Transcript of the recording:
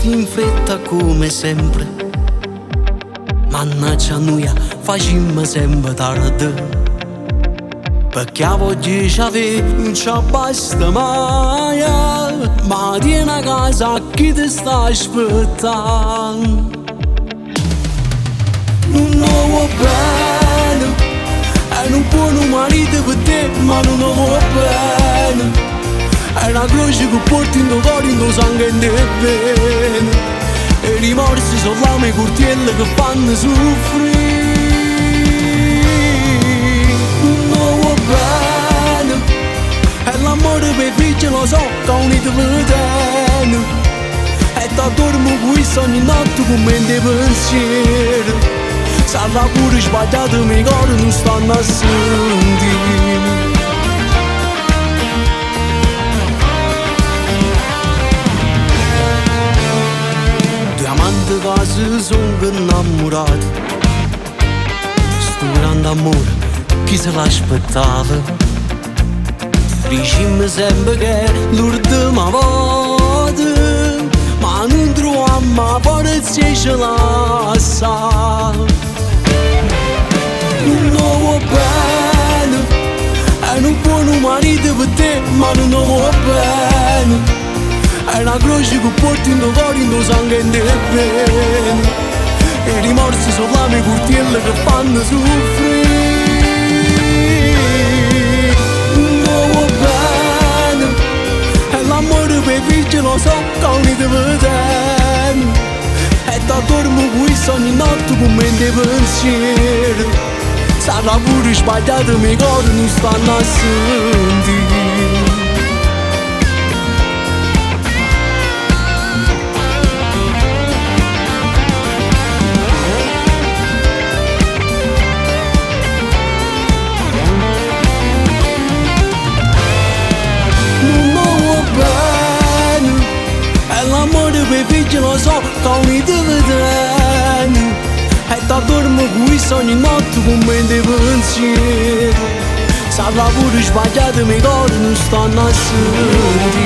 così in fretta come sempre. Mannaggia noia, facciamo sempre tardi, perché a voglio c'ave non ci basta mai. Ma tieni a casa chi ti sta aspettando. Non ho bene, è un buon marito per te, ma non ho bene. È una croce che porti in tuo cuore, in tuo sangue e in te bene. E i rimorsi sono le mie curtielle che fanno soffrire. Non ho bene, è l'amore per i figli, lo so che unito per te. E da dormo qui ogni notte con mente pensiero. Sarà pure sbagliato, i miei cuori non stanno a sentire. Due amanti che si sono innamorati, sto grande amore, chi se l'aspettava? Dicimmo sempre che l'ultima volta, ma non troviamo forza e ce la sa. Non ho bene, è un buon marito per te, ma non ho bene. È una croce che porti in tuo cuore, in tuo sangue e in te bene. E i rimorsi sono le mie curtielle che fanno soffrire. Non ho bene, è l'amore per i figli, lo so che unito per te. E da dormo qui ogni notte con mente pensiero. Sarà pure sbagliato, i miei cuori non stanno a sentire. Non ho bene, è l'amore per i figli, lo so che unito per te. E da dormo qui ogni notte con mente pensiero. Sarà pure sbagliato, i miei cuori non stanno a sentire.